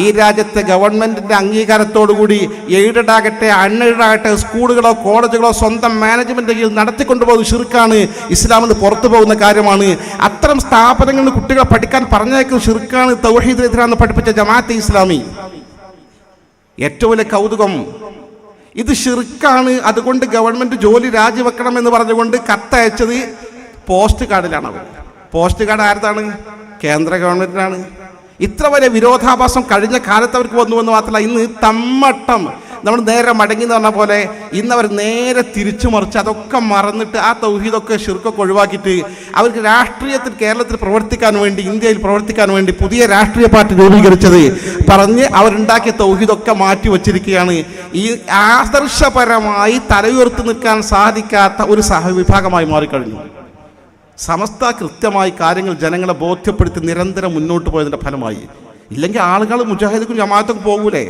ഈ രാജ്യത്തെ ഗവൺമെൻറ്റിൻ്റെ അംഗീകാരത്തോടുകൂടി എയ്ഡഡ് ആകട്ടെ അൺഎയ്ഡഡ് ആകട്ടെ സ്കൂളുകളോ കോളേജുകളോ സ്വന്തം മാനേജ്മെൻറ്റ് കീഴിൽ നടത്തിക്കൊണ്ടുപോകുന്ന ഷിർക്കാണ്, ഇസ്ലാമിന് പുറത്തു പോകുന്ന കാര്യമാണ്. അത്തരം സ്ഥാപനങ്ങളിൽ കുട്ടികളെ പഠിക്കാൻ പറഞ്ഞേക്കുന്ന ഷിർക്കാണ്, തൗഹീദിനെതിരാണെന്ന് പഠിപ്പിച്ച ജമാഅത്തെ ഇസ്ലാമി. ഏറ്റവും വലിയ കൗതുകം, ഇത് ഷിർക്കാണ്, അതുകൊണ്ട് ഗവൺമെൻറ് ജോലി രാജിവെക്കണം എന്ന് പറഞ്ഞുകൊണ്ട് കത്തയച്ചത് പോസ്റ്റ് കാർഡിലാണ്. അവർ പോസ്റ്റ് കാർഡ് ആരതാണ്? കേന്ദ്ര ഗവൺമെൻറ്റിനാണ്. ഇത്ര വലിയ വിരോധാഭാസം കഴിഞ്ഞ കാലത്ത് അവർക്ക് വന്നുവെന്ന് മാത്രമല്ല, ഇന്ന് തമ്മട്ടം നമ്മൾ നേരെ മടങ്ങി എന്ന് പറഞ്ഞ പോലെ ഇന്ന് അവർ നേരെ തിരിച്ചു മറിച്ച് അതൊക്കെ മറന്നിട്ട് ആ തൗഹീദൊക്കെ ഷിർക്കൊക്കെ ഒഴിവാക്കിയിട്ട് അവർക്ക് രാഷ്ട്രീയത്തിൽ കേരളത്തിൽ പ്രവർത്തിക്കാൻ വേണ്ടി, ഇന്ത്യയിൽ പ്രവർത്തിക്കാൻ വേണ്ടി പുതിയ രാഷ്ട്രീയ പാർട്ടി രൂപീകരിച്ചത് പറഞ്ഞ് അവരുണ്ടാക്കിയ തൗഹീദൊക്കെ മാറ്റി വച്ചിരിക്കുകയാണ്. ഈ ആദർശപരമായി തലയുയർത്തി നിൽക്കാൻ സാധിക്കാത്ത ഒരു സഹവിഭാഗമായി മാറിക്കഴിഞ്ഞു. സമസ്ത കൃത്യമായി കാര്യങ്ങൾ ജനങ്ങളെ ബോധ്യപ്പെടുത്തി നിരന്തരം മുന്നോട്ട് പോയതിൻ്റെ ഫലമായി. ഇല്ലെങ്കിൽ ആളുകൾ മുജാഹിദുക്കും ജമാഅത്തും പോകൂലേ?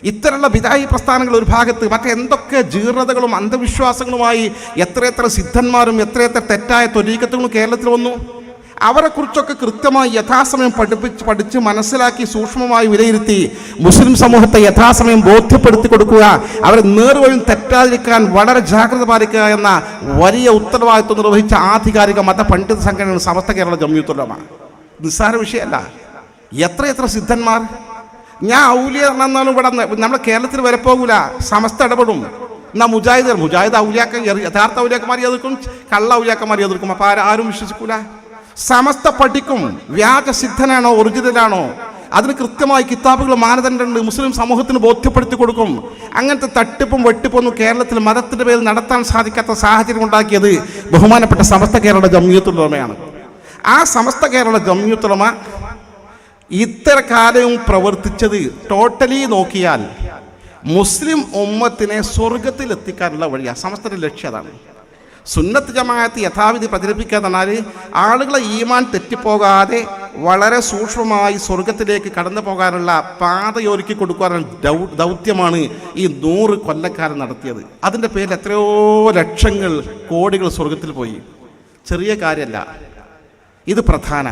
ഇത്തരമുള്ള ബിദായി പ്രസ്ഥാനങ്ങൾ ഒരു ഭാഗത്ത്, മറ്റെന്തൊക്കെ ജീർണതകളും അന്ധവിശ്വാസങ്ങളുമായി എത്രയെത്ര സിദ്ധന്മാരും എത്രയെത്ര തെറ്റായ ത്വരീക്കത്തുകളും കേരളത്തിൽ വന്നു. അവരെക്കുറിച്ചൊക്കെ കൃത്യമായി യഥാസമയം പഠിച്ച് മനസ്സിലാക്കി സൂക്ഷ്മമായി വിലയിരുത്തി മുസ്ലിം സമൂഹത്തെ യഥാസമയം ബോധ്യപ്പെടുത്തി കൊടുക്കുക, അവരെ നേർവഴിയും തെറ്റാതിരിക്കാൻ വളരെ ജാഗ്രത പാലിക്കുക എന്ന വലിയ ഉത്തരവാദിത്വം നിർവഹിച്ച ആധികാരിക മതപണ്ഡിത സംഘടനയാണ് സമസ്ത കേരള ജംഇയ്യത്തുൽ ഉലമ. നിസ്സാര വിഷയമല്ല. എത്രയെത്ര സിദ്ധന്മാർ! ഞാൻ ഔലിയ എന്നാലും ഇവിടെ നമ്മുടെ കേരളത്തിൽ വരെ പോകൂല, സമസ്ത ഇടപെടും. എന്നാൽ മുജാഹിദ് ഔലിയാക്ക യഥാർത്ഥ ഔലിയാക്കന്മാരെ എതിർക്കും, കള്ള ഔലിയാക്കന്മാരെ എതിർക്കും. അപ്പോൾ ആരും വിശ്വസിക്കൂല. സമസ്ത പഠിക്കും, വ്യാജസിദ്ധനാണോ ഒറിജിനലാണോ, അതിന് കൃത്യമായി കിതാബുകൾ മാനദണ്ഡമുണ്ട്, മുസ്ലിം സമൂഹത്തിന് ബോധ്യപ്പെടുത്തി കൊടുക്കും. അങ്ങനത്തെ തട്ടിപ്പും വെട്ടിപ്പൊന്നും കേരളത്തിൽ മതത്തിൻ്റെ പേരിൽ നടത്താൻ സാധിക്കാത്ത സാഹചര്യം ഉണ്ടാക്കിയത് ബഹുമാനപ്പെട്ട സമസ്ത കേരള ജംഇയ്യത്തുൽ ഉലമയാണ്. ആ സമസ്ത കേരള ജംഇയ്യത്തുൽ ഉലമ ഇത്ര കാലവും പ്രവർത്തിച്ചത് ടോട്ടലി നോക്കിയാൽ മുസ്ലിം ഉമ്മത്തിനെ സ്വർഗത്തിൽ എത്തിക്കാനുള്ള വഴിയാണ്. സമസ്തയുടെ ലക്ഷ്യം അതാണ്. സുന്നത്ത് ജമാഅത്ത് യഥാവിധി പ്രചരിപ്പിക്കുക എന്നാൽ ആളുകളെ ഈമാൻ തെറ്റിപ്പോകാതെ വളരെ സൂക്ഷ്മമായി സ്വർഗത്തിലേക്ക് കടന്നു പോകാനുള്ള പാതയൊരുക്കി കൊടുക്കാനുള്ള ദൗത്യമാണ് ഈ 100 കൊല്ലക്കാലം നടത്തിയത്. അതിൻ്റെ പേരിൽ എത്രയോ ലക്ഷങ്ങൾ കോടികൾ സ്വർഗത്തിൽ പോയി. ചെറിയ കാര്യമല്ല, ഇത് പ്രധാന.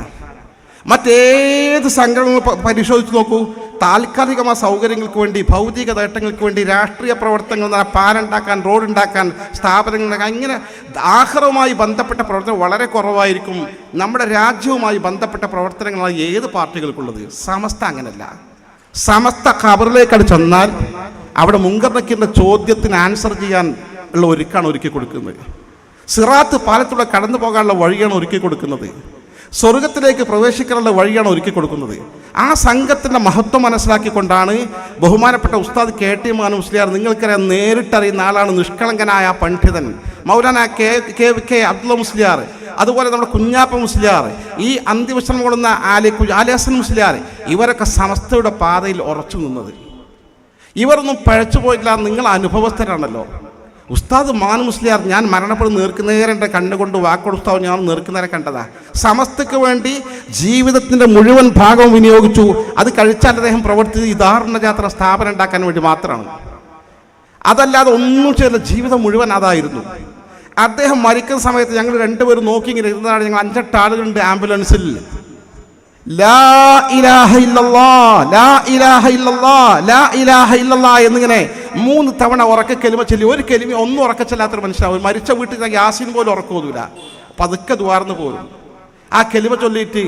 മറ്റേത് സംഘടനകൾ പരിശോധിച്ച് നോക്കൂ, താൽക്കാലികമായ സൗകര്യങ്ങൾക്ക് വേണ്ടി, ഭൗതിക നേട്ടങ്ങൾക്ക് വേണ്ടി, രാഷ്ട്രീയ പ്രവർത്തനങ്ങൾ, പാലുണ്ടാക്കാൻ, റോഡുണ്ടാക്കാൻ, സ്ഥാപനങ്ങളുണ്ടാക്കാൻ, ഇങ്ങനെ ആഹാരവുമായി ബന്ധപ്പെട്ട പ്രവർത്തനം വളരെ കുറവായിരിക്കും. നമ്മുടെ രാജ്യവുമായി ബന്ധപ്പെട്ട പ്രവർത്തനങ്ങളാണ് ഏത് പാർട്ടികൾക്കുള്ളത്. സമസ്ത അങ്ങനല്ല. സമസ്ത ഖബറിലേക്കട് ചെന്നാൽ അവിടെ മുൻകർണക്കിൻ്റെ ചോദ്യത്തിന് ആൻസർ ചെയ്യാൻ ഉള്ള ഒരുക്കി കൊടുക്കുന്നത്. സിറാത്ത് പാലത്തൂടെ കടന്നു പോകാനുള്ള വഴിയാണ് ഒരുക്കി കൊടുക്കുന്നത്. സ്വർഗത്തിലേക്ക് പ്രവേശിക്കാനുള്ള വഴിയാണ് ഒരുക്കി കൊടുക്കുന്നത്. ആ സംഘത്തിൻ്റെ മഹത്വം മനസ്സിലാക്കിക്കൊണ്ടാണ് ബഹുമാനപ്പെട്ട ഉസ്താദ് KT മാനു മുസ്ലിയാർ, നിങ്ങൾക്കറിയാം, നേരിട്ടറിയുന്ന ആളാണ്, നിഷ്കളങ്കനായ പണ്ഡിതൻ, മൗലാന കെ അബ്ദുള്ള മുസ്ലിയാർ, അതുപോലെ നമ്മുടെ കുഞ്ഞാപ്പ മുസ്ലിയാർ, ഈ അന്ത്യവിശ്രമം കൊള്ളുന്ന ആലി ഹസൻ മുസ്ലിയാർ, ഇവരൊക്കെ സമസ്തയുടെ പാതയിൽ ഉറച്ചു നിന്നത്. ഇവരൊന്നും പഴച്ചു പോയില്ല. നിങ്ങൾ അനുഭവസ്ഥരാണല്ലോ. ഉസ്താദ് മാനു മുസ്ലിയാർ ഞാൻ മരണപ്പെടുന്ന നേർക്കുന്നേരെ എൻ്റെ കണ്ണുകൊണ്ട് വാക്കൊടുത്താവും ഞാൻ നേർക്കുന്നേരെ കണ്ടതാ. സമസ്തയ്ക്ക് വേണ്ടി ജീവിതത്തിൻ്റെ മുഴുവൻ ഭാഗവും വിനിയോഗിച്ചു. അത് കഴിച്ചാൽ അദ്ദേഹം പ്രവർത്തിച്ചത് ഈ ദാറുന്നജാത്ര സ്ഥാപനം ഉണ്ടാക്കാൻ വേണ്ടി മാത്രമാണ്. അതല്ലാതെ ഒന്നും ചെയ്തില്ല. ജീവിതം മുഴുവൻ അതായിരുന്നു. അദ്ദേഹം മരിക്കുന്ന സമയത്ത് ഞങ്ങൾ രണ്ടുപേരും നോക്കി ഇങ്ങനെ ഇരുന്നതാണ്. ഞങ്ങൾ 5-8 ആളുകളുണ്ട് ആംബുലൻസിൽ. ലാ ഇലാഹ ഇല്ലല്ലാഹ്, ലാ ഇലാഹ ഇല്ലല്ലാഹ്, ലാ ഇലാഹ ഇല്ലല്ലാഹ് എന്നിങ്ങനെ 3 തവണ ഉറക്ക കെലിമ ചൊല്ലി. ഒരു കെലിമ ഒന്നും ഉറക്കച്ചല്ലാത്തൊരു മനുഷ്യനാവും. മരിച്ച വീട്ടിൽ യാസീൻ പോലും ഉറക്കമൊന്നുമില്ല, പതുക്കെ ദ്വാർന്ന് പോരും. ആ കെലിമ ചൊല്ലിയിട്ട്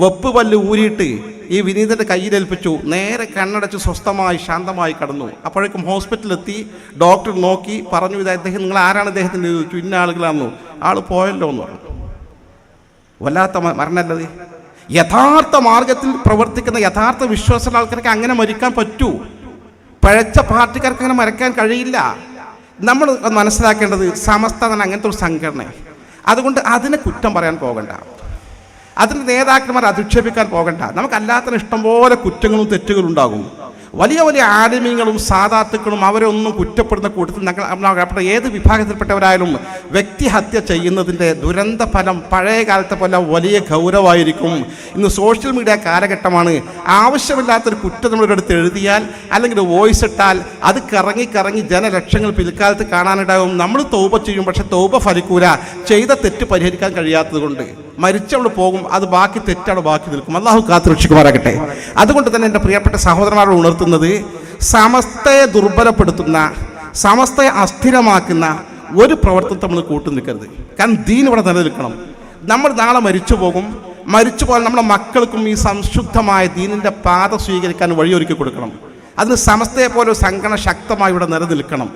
വെപ്പ് പല്ല് ഊരിയിട്ട് ഈ വിനീതൻ്റെ കയ്യിലേൽപ്പിച്ചു. നേരെ കണ്ണടച്ച് സ്വസ്ഥമായി ശാന്തമായി കടന്നു. അപ്പോഴേക്കും ഹോസ്പിറ്റലിലെത്തി. ഡോക്ടർ നോക്കി പറഞ്ഞു, ഇത് അദ്ദേഹം, നിങ്ങൾ ആരാണ് അദ്ദേഹത്തിൻ്റെ ചോദിച്ചു. ഇന്ന ആളുകളാണെന്നു. ആൾ പോയല്ലോ എന്ന് പറഞ്ഞു. വല്ലാത്ത മരണല്ലത്. യഥാർത്ഥ മാർഗത്തിൽ പ്രവർത്തിക്കുന്ന യഥാർത്ഥ വിശ്വാസമുള്ള ആൾക്കാർക്ക് അങ്ങനെ മരിക്കാൻ പറ്റൂ. പഴച്ച പാർട്ടിക്കാർക്ക് അങ്ങനെ മരിക്കാൻ കഴിയില്ല. നമ്മൾ മനസ്സിലാക്കേണ്ടത് സമസ്ത തന്നെ അങ്ങനത്തെ ഒരു സംഘടന. അതുകൊണ്ട് അതിനെ കുറ്റം പറയാൻ പോകണ്ട, അതിൻ്റെ നേതാക്കന്മാർ അധിക്ഷേപിക്കാൻ പോകണ്ട. നമുക്കല്ലാത്ത ഇഷ്ടംപോലെ കുറ്റങ്ങളും തെറ്റുകളും ഉണ്ടാകും. വലിയ വലിയ ആലിമീങ്ങളും സാദാത്തുക്കളും അവരെ ഒന്നും കുറ്റപ്പെടുന്ന കൂട്ടത്തിൽ ഞങ്ങൾ ഏത് വിഭാഗത്തിൽപ്പെട്ടവരായാലും വ്യക്തിഹത്യ ചെയ്യുന്നതിൻ്റെ ദുരന്ത ഫലം പഴയ കാലത്തെ പോലെ വലിയ ഗൗരവമായിരിക്കും. ഇന്ന് സോഷ്യൽ മീഡിയ കാലഘട്ടമാണ്. ആവശ്യമില്ലാത്തൊരു കുറ്റം നമ്മളൊരിടത്ത് എഴുതിയാൽ അല്ലെങ്കിൽ വോയിസ് ഇട്ടാൽ അത് കറങ്ങി ജനലക്ഷങ്ങൾ പിൽക്കാലത്ത് കാണാനിടാവും. നമ്മൾ തൗബ ചെയ്യും, പക്ഷെ തൗബ ഫലിക്കൂല. ചെയ്ത തെറ്റ് പരിഹരിക്കാൻ കഴിയാത്തത് കൊണ്ട് മരിച്ചവൾ പോകും. അത് ബാക്കി തെറ്റാണ് ബാക്കി നിൽക്കും. അള്ളാഹു കാത്തുരക്ഷിക്കുമാറാകട്ടെ. അതുകൊണ്ട് തന്നെ എൻ്റെ പ്രിയപ്പെട്ട സഹോദരന്മാരോട് ഉണർത്തുന്നത്, സമസ്തയെ ദുർബലപ്പെടുത്തുന്ന, സമസ്തയെ അസ്ഥിരമാക്കുന്ന ഒരു പ്രവർത്തനത്തെ നമ്മൾ കൂട്ടു നിൽക്കരുത്. കാരണം ദീൻ ഇവിടെ നിലനിൽക്കണം. നമ്മൾ നാളെ മരിച്ചു പോകും. മരിച്ചു പോകാൻ നമ്മുടെ മക്കൾക്കും ഈ സംശുദ്ധമായ ദീനിൻ്റെ പാത സ്വീകരിക്കാൻ വഴിയൊരുക്കി കൊടുക്കണം. അതിന് സമസ്തയെ പോലെ ഒരു സംഘടന ശക്തമായി ഇവിടെ നിലനിൽക്കണം.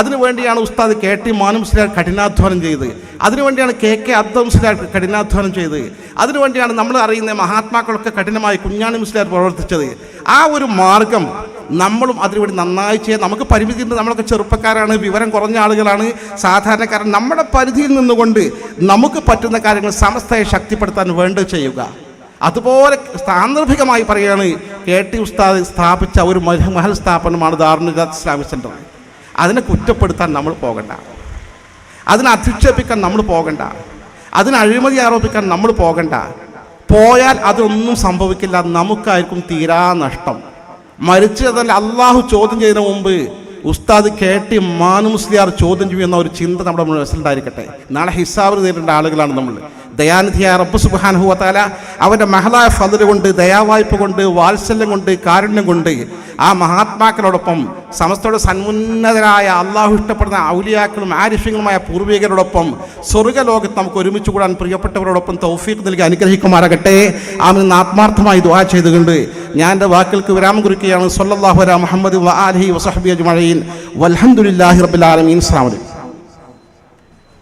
അതിനുവേണ്ടിയാണ് ഉസ്താദ് KT മാനു മുസ്ലിയാർ കഠിനാധ്വാനം ചെയ്തത്. അതിനുവേണ്ടിയാണ് KK അബ്ദുൽ മുസ്ലിയാർ കഠിനാധ്വാനം ചെയ്തത്. അതിനുവേണ്ടിയാണ് നമ്മൾ അറിയുന്ന മഹാത്മാക്കളൊക്കെ കഠിനമായി കുഞ്ഞാണി മുസ്ലിയാർ പ്രവർത്തിച്ചത്. ആ ഒരു മാർഗം നമ്മളും അതിനുവേണ്ടി നന്നായി ചെയ്യാൻ നമുക്ക് പരിമിതിയുണ്ട്. നമ്മളൊക്കെ ചെറുപ്പക്കാരാണ്, വിവരം കുറഞ്ഞ ആളുകളാണ്, സാധാരണക്കാരൻ. നമ്മുടെ പരിധിയിൽ നിന്നുകൊണ്ട് നമുക്ക് പറ്റുന്ന കാര്യങ്ങൾ സമസ്തയെ ശക്തിപ്പെടുത്താൻ വേണ്ടി ചെയ്യുക. അതുപോലെ സാന്ദർഭികമായി പറയുകയാണ്, KT ഉസ്താദ് സ്ഥാപിച്ച ഒരു മഹൽ സ്ഥാപനമാണ് ദാറുൽ നജാത്ത് ഇസ്ലാമിക് സെൻ്റർ. അതിനെ കുറ്റപ്പെടുത്താൻ നമ്മൾ പോകണ്ട, അതിനെ അധിക്ഷേപിക്കാൻ നമ്മൾ പോകണ്ട, അതിന് അഴിമതി ആരോപിക്കാൻ നമ്മൾ പോകണ്ട. പോയാൽ അതൊന്നും സംഭവിക്കില്ല, നമുക്കായിരിക്കും തീരാ നഷ്ടം. മരിച്ചതല്ല അള്ളാഹു ചോദ്യം ചെയ്യുന്നതിന് മുമ്പ് ഉസ്താദ് KT മാനു മുസ്ലിയാർ ചോദ്യം ചെയ്യുന്ന ഒരു ചിന്ത നമ്മുടെ മനസ്സിലുണ്ടായിരിക്കട്ടെ. നാളെ ഹിസാബ് നേരിടേണ്ട ആളുകളാണ് നമ്മൾ. ദയാനിധിയായ റബ്ബ് സുബ്ഹാനഹു വ തആല അവൻ്റെ മഹലായ ഫദ്ല് കൊണ്ട്, ദയാവായ്പ കൊണ്ട്, വാത്സല്യം കൊണ്ട്, കാരുണ്യം കൊണ്ട് ആ മഹാത്മാക്കളോടൊപ്പം സമസ്തയുടെ സന്മുന്നതരായ അള്ളാഹു ഇഷ്ടപ്പെടുന്ന ഔലിയാക്കളും ആരിഫ്യങ്ങളുമായ പൂർവികരോടൊപ്പം സ്വർഗ്ഗലോകത്ത് നമുക്ക് ഒരുമിച്ച് കൂടാൻ പ്രിയപ്പെട്ടവരോടൊപ്പം തൗഫീഖ് നൽകി അനുഗ്രഹിക്കുമാറാകട്ടെ. ആമീൻ. ആത്മാർത്ഥമായി ദുആ ചെയ്തുകൊണ്ട് ഞാൻ എൻ്റെ വാക്കുകൾക്ക് വിരാമം കുറിക്കുകയാണ്. സ്വല്ലല്ലാഹു അലാ മുഹമ്മദ് വ ആലിഹി വസഹ്ബിഹി അജ്മഈൻ വൽഹംദുലില്ലാഹി റബ്ബിൽ ആലമീൻ. അസ്സലാമു അലൈക്കും.